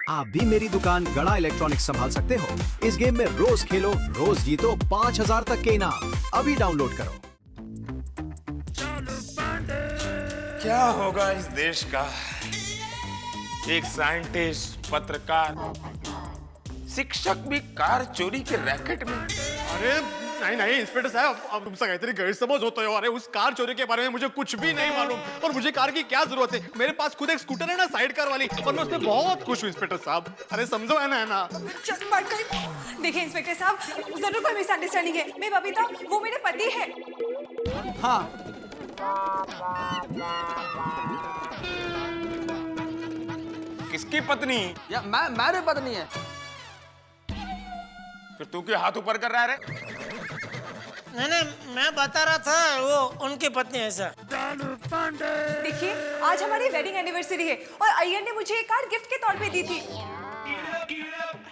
आप भी मेरी दुकान गड़ा इलेक्ट्रॉनिक्स संभाल सकते हो। इस गेम में रोज खेलो, रोज जीतो 5000 तक के इनाम। अभी डाउनलोड करो। क्या होगा इस देश का? एक साइंटिस्ट, पत्रकार, शिक्षक भी कार चोरी के रैकेट में। अरे नहीं नहीं इंस्पेक्टर साहब, अब तुमसे काहीतरी गैरसमज होतोय। अरे उस कार चोरी के बारे में मुझे कुछ भी नहीं मालूम, और मुझे कार की क्या जरूरत है? मेरे पास खुद एक स्कूटर है ना, साइड कार वाली, और मैं उसमें बहुत खुश हूँ इंस्पेक्टर साहब। अरे समझो है ना। देखिए इंस्पेक्टर साहब, जरूर कोई मिसअंडरस्टैंडिंग है। मैं बबीता, वो मेरे पति है। हाँ, किसकी पत्नी? या मेरे पत्नी है। फिर तू क्यों हाथ ऊपर कर रहा है रे? नहीं, मैं बता रहा था वो उनकी पत्नी है सर। देखिए आज हमारी वेडिंग एनिवर्सरी है, और अय्यर ने मुझे ये कार गिफ्ट के तौर पे दी थी।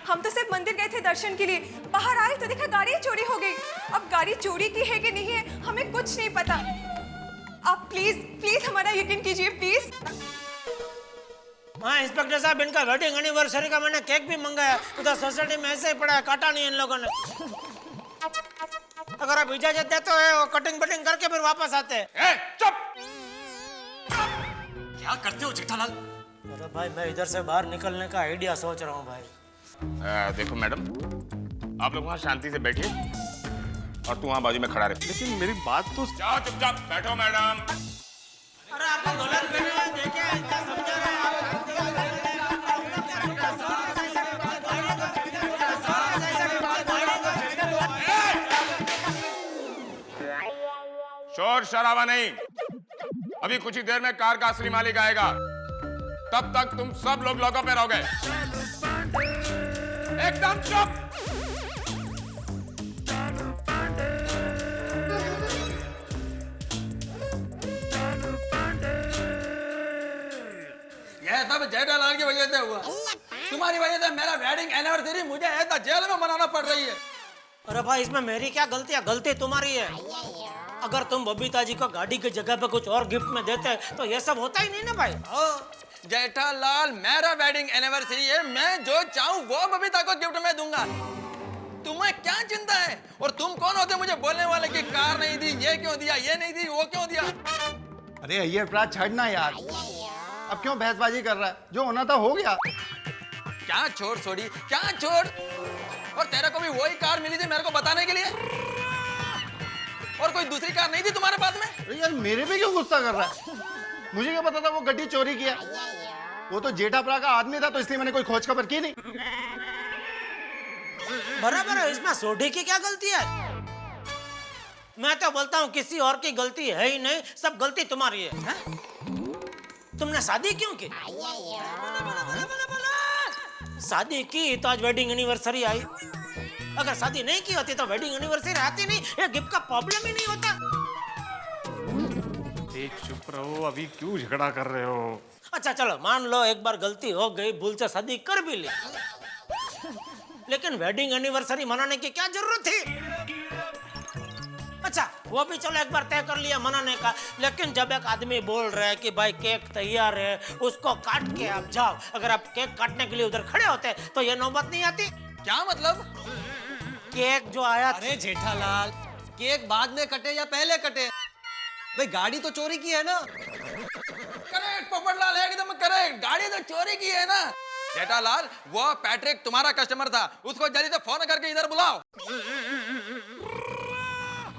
हम तो सिर्फ मंदिर गए थे दर्शन के लिए, बाहर आए तो देखा गाड़ी चोरी हो गई। अब गाड़ी चोरी की है कि नहीं है हमें कुछ नहीं पता। आप प्लीज प्लीज हमारा यकीन कीजिए प्लीज। हाँ इंस्पेक्टर साहब, इनका वेडिंग एनिवर्सरी का मैंने केक भी मंगाया, उधर सोसाइटी में ऐसे ही पड़ा है, काटा नहीं इन लोगों ने। अगर आप इजाजत देते हो वो कटिंग बटिंग करके फिर वापस आते हैं। चुप! क्या करते हो जेठालाल? अरे भाई मैं इधर से बाहर निकलने का आइडिया सोच रहा हूँ भाई। देखो मैडम, आप लोग वहाँ शांति से बैठिए और तू वहाँ बाजू में खड़ा रहे। लेकिन मेरी बात तो जाओ चुपचाप बैठो मैडम। अरे आपको दुल्हन पहने हुए देखे, इतना समझा रहे हैं आप। शोर शराबा नहीं, अभी कुछ ही देर में कार का असली मालिक आएगा। तब तक तुम सब लोग लॉकअप में रहोगे। एकदम चुप। यह सब जेठालाल की वजह से हुआ। तुम्हारी वजह से मेरा वेडिंग एनिवर्सरी मुझे ऐसा जेल में मनाना पड़ रही है। अरे भाई इसमें मेरी क्या गलती है? गलती तुम्हारी है। अगर तुम बबीता जी को गाड़ी की जगह पे कुछ और गिफ्ट में देते तो ये सब होता ही नहीं ना भाई। जेठालाल, मेरा वेडिंग एनिवर्सरी है, मैं जो चाहूँ वो बबीता को गिफ्ट में दूंगा। तुम्हें क्या चिंता है? और तुम कौन होते मुझे बोलने वाले कि कार नहीं दी, ये क्यों दिया, ये नहीं दी, वो क्यों दिया? अरे अय्यर प्रात छड़ना यार, अब क्यों बहसबाजी कर रहा है? जो होना था हो गया। क्या छोड़ छोड़ी, क्या छोड़? और तेरे को भी वही कार मिली थी मेरे को बताने के लिए, और कोई दूसरी कार नहीं थी तुम्हारे पास में? अरे यार मेरे पे क्यों गुस्सा कर रहा है? मुझे क्या पता था वो गड्डी चोरी किया? वो तो जेठाप्रा का आदमी था, तो इसलिए मैंने कोई खोज खबर की नहीं। बराबर है, इसमें सोढ़ी की क्या गलती है? मैं तो बोलता हूँ किसी और की गलती है ही नहीं, सब गलती तुम्हारी है। तुमने शादी क्यों की? शादी की तो आज वेडिंग एनिवर्सरी आई। अगर शादी नहीं की होती तो वेडिंग एनिवर्सरी आती नहीं, ये गिफ्ट का प्रॉब्लम ही नहीं होता। एक चुप रहो, अभी क्यों झगड़ा कर रहे हो? अच्छा चलो मान लो एक बार गलती हो गई, भूल से शादी कर भी ली, लेकिन वेडिंग एनिवर्सरी मनाने की क्या जरूरत थी? अच्छा वो भी चलो एक बार तय कर लिया मनाने का, लेकिन जब एक आदमी बोल रहा है कि भाई केक तैयार है, उसको काट के आप जाओ, अगर आप केक काटने के लिए उधर खड़े होते तो ये नौबत नहीं आती। क्या मतलब? केक जो आया, अरे जेठालाल, केक बाद में कटे या पहले कटे? भाई गाड़ी तो चोरी की है ना? करेक्ट पोपटलाल, एकदम करेक्ट, गाड़ी तो चोरी की है ना? जेठालाल, वो पैट्रिक तुम्हारा कस्टमर था, उसको जल्दी से फोन करके इधर बुलाओ।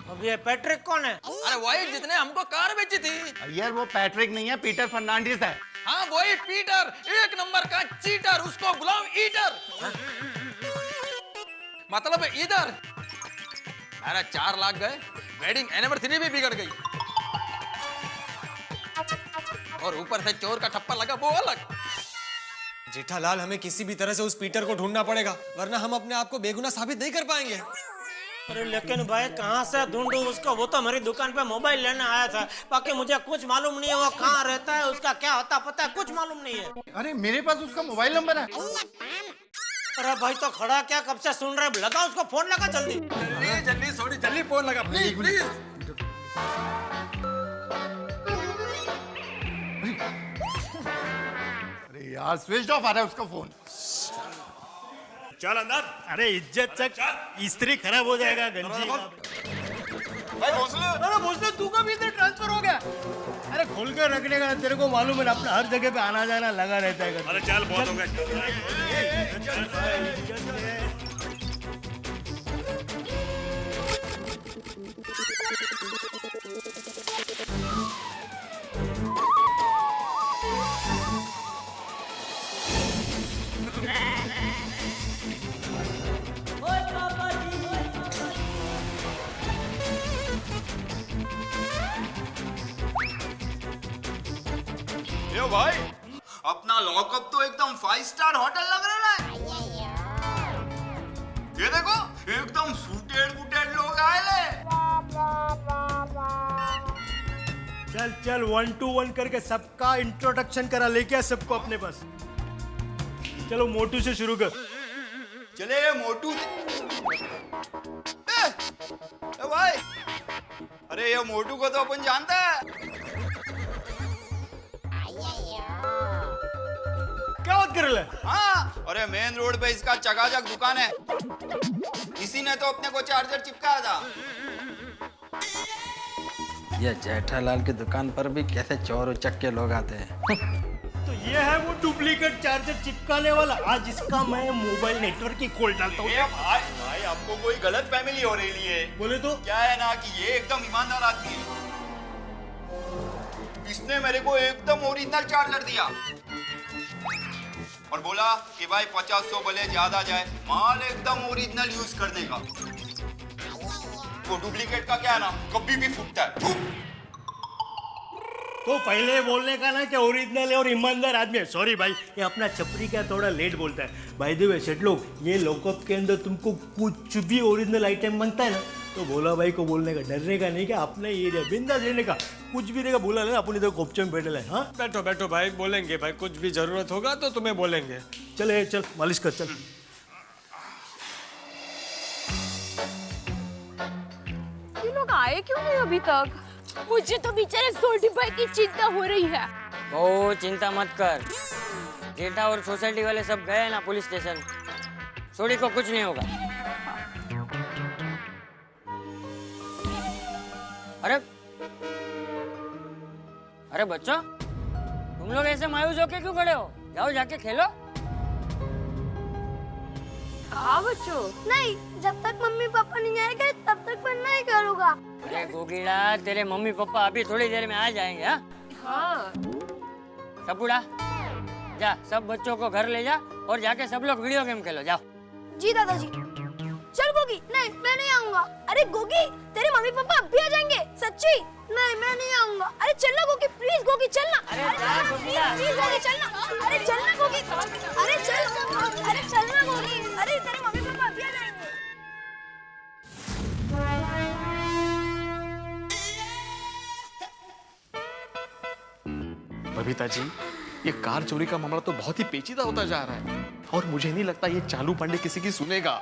अब ये पैट्रिक कौन है? अरे वही जिसने हमको कार बेची थी। अय्यर वो पैट्रिक नहीं है, पीटर फर्नांडिस है। हाँ वही पीटर, एक नंबर का चीटर, उसको बुलाओ ईटर। मतलब इधर मेरा 4 लाख गए, वेडिंग एनिवर्सरी भी बिगड़ गई, और ऊपर से चोर का ठप्पा लगा वो अलग। जेठालाल, हमें किसी भी तरह से उस पीटर को ढूंढना पड़ेगा, वरना हम अपने आप को बेगुनाह साबित नहीं कर पाएंगे। अरे लेकिन भाई कहाँ से ढूंढूं उसको? वो तो मेरी दुकान पे मोबाइल लेने आया था, बाकी मुझे कुछ मालूम नहीं है वो कहाँ रहता है, उसका क्या होता पता है, कुछ मालूम नहीं है। अरे मेरे पास उसका मोबाइल नंबर है। अरे भाई तो खड़ा क्या कब से सुन रहे? लगा उसको फोन, लगा जल्दी। जल्दी सोनी, जल्दी फोन लगा प्लीज प्लीज। अरे यार स्विच ऑफ आ रहा है उसका फोन। चल अंदर। अरे इज्जत तक इस्त्री खराब हो जाएगा गंजी। भाई भोसले, अरे भोसले तू कब इधर ट्रांसफर हो गया? अरे खोल के रखने का तेरे को मालूम है ना, अपना हर जगह पे आना जाना लगा रहता है। अरे चल बहुत हो यो भाई, अपना लॉकअप तो एकदम 5 स्टार होटल लग रहा है। ये देखो एकदम सूटेड बूटेड लोग आए ले। चल चल 1 to 1 करके सबका इंट्रोडक्शन करा, लेके आ सबको अपने पास। चलो मोटू से शुरू कर। चले मोटू। ए भाई, अरे ये मोटू को तो अपन जानता है। क्या बात कर रहे? हाँ, अरे मेन रोड पे इसका चकाचक दुकान है। इसी ने तो अपने को चार्जर चिपकाया था। ये जेठालाल की दुकान पर भी कैसे चोर उचक्के लोग आते हैं। तो ये है वो डुप्लीकेट चार्जर चिपकाने वाला। आज इसका मैं मोबाइल नेटवर्क की खोल डालता हूँ। भाई भाई, आपको कोई गलत फैमिली हो रही है। बोले तो क्या है ना कि ये एकदम ईमानदार आदमी है। इसने मेरे को एकदम ओरिजिनल चार्जर दिया और बोला कि भाई 50-100 भले ज्यादा जाए, माल एकदम ओरिजिनल यूज करने का। वो डुप्लीकेट का क्या है ना, कभी भी फूटता है। तो पहले बोलने का ना कि ओरिजिनल है और ईमानदार आदमी है। सॉरी भाई, ये अपना छपरी का थोड़ा लेट बोलता है। भाई द वे सेठ लोग, ये लॉकअप के अंदर तुमको कुछ भी ओरिजिनल आइटम बनता है ना, तो भोला भाई को बोलने का, डरने का नहीं, कि अपने एरिया बिंदास रहने का। कुछ भी रहेगा बोला ना, अपन इधर कोपचे में बैठे है। हाँ बैठो बैठो भाई, बोलेंगे भाई, कुछ भी जरूरत होगा तो तुम्हें बोलेंगे। चले चल मालिश कर चल। ये लोग आए क्यों नहीं अभी तक? मुझे तो बेचारे सोटी भाई की चिंता हो रही है। ओ चिंता मत कर, जेठा और सोसाइटी वाले सब गए ना पुलिस स्टेशन। सोडी को कुछ नहीं होगा। अरे अरे बच्चों, तुम लोग ऐसे मायूस होके क्यों खड़े हो? जाओ जाके खेलो। हाँ बच्चों। नहीं, जब तक मम्मी पापा नहीं आएंगे तब तक मैं नहीं करूँगा। अरे गोगीड़ा, तेरे मम्मी पापा अभी थोड़ी देर में आ जाएंगे। हाँ। सपुड़ा, जा सब बच्चों को घर ले जा और जाके सब लोग वीडियो गेम खेलो। जाओ। जी दादाजी। चल गोगी। नहीं, मैं नहीं आऊँगा। अरे गोगी, तेरे मम्मी पापा अब भी आ जाएंगे। सच्ची? नहीं, मैं नहीं आऊँगा। अरे चलना गोगी, प्लीज गोगी चलना। प्लीज गोगी चलना। अरे चलना गोगी। अरे चल। अरे चलना गोगी। अरे तेरे मम्मी पापा अभी आ जाएंगे। बबीता जी, ये कार चोरी का मामला तो बहुत ही पेचीदा होता जा रहा है और मुझे नहीं लगता ये चालू पांडे किसी की सुनेगा।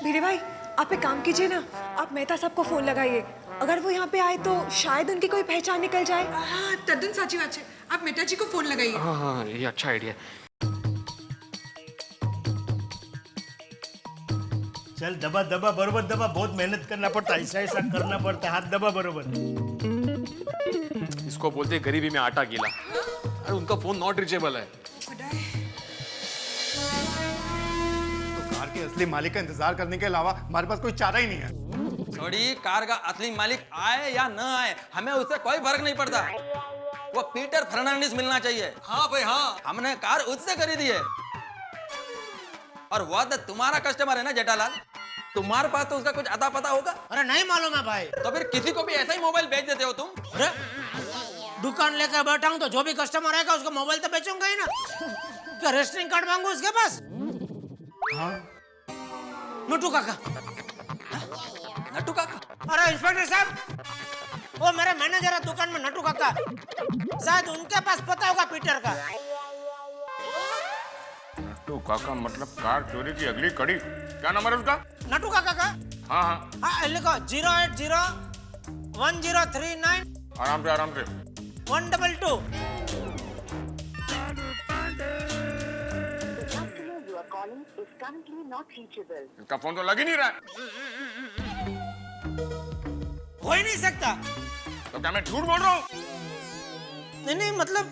भिड़े भाई, आप एक काम कीजिए ना, आप मेहता साहब को फोन लगाइए। अगर वो यहाँ पे आए तो शायद उनकी कोई पहचान निकल जाए। हाँ, तद्दन साची बात है। आप मेहता जी को फोन लगाइए। हाँ हाँ, ये अच्छा आइडिया। चल दबा दबा, बरोबर दबा। बहुत मेहनत करना पड़ता है, ऐसा ऐसा करना पड़ता है। हाथ दबा बरोबर। इसको बोलते गरीबी में आटा गीला। अरे उनका फोन नॉट रीचेबल है। तो कार के असली मालिक का इंतजार करने के अलावा हमारे पास कोई चारा ही नहीं है। छोड़ी, कार का असली मालिक आए या न आए, हमें उससे कोई फर्क नहीं पड़ता। वो पीटर फर्नांडिस मिलना चाहिए। हाँ भाई हाँ, हमने कार उससे खरीदी है और वो तो तुम्हारा कस्टमर है ना जेठालाल। तुम्हारे पास तो उसका कुछ अता पता होगा। अरे नहीं मालूम है भाई। तो फिर किसी को भी ऐसा ही मोबाइल बेच देते हो तुम? अरे दुकान लेकर बैठा हूँ तो जो भी कस्टमर आएगा उसको मोबाइल तो बेचूंगा ही ना। क्या रजिस्ट्रिंग कार्ड मांगू उसके पास? हाँ। नटू काका। नटू काका? अरे इंस्पेक्टर साहब, वो मेरे मैनेजर है दुकान में, नटू काका। शायद उनके पास पता होगा पीटर का। नटू काका मतलब कार चोरी की अगली कड़ी। क्या नंबर है उसका? नटू काका का? हाँ हाँ हाँ लिखो 080 1039 आराम से 122। इसका फोन तो लग ही नहीं रहा है। हो ही नहीं सकता। तो क्या मैं झूठ बोल रहा हूँ? नहीं नहीं, मतलब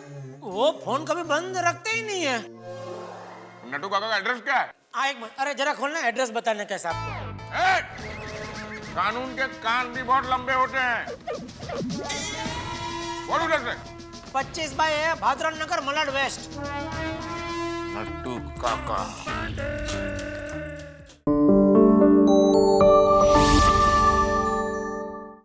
वो फोन कभी बंद रखते ही नहीं है। नटू काका का एड्रेस क्या है? एक मिनट, अरे जरा खोलना, एड्रेस बताने कैसा आपको। कानून के कान भी बहुत लंबे होते हैं। बोल उधर से। 25/A भादरन नगर, मलाड वेस्ट। नट्टू काका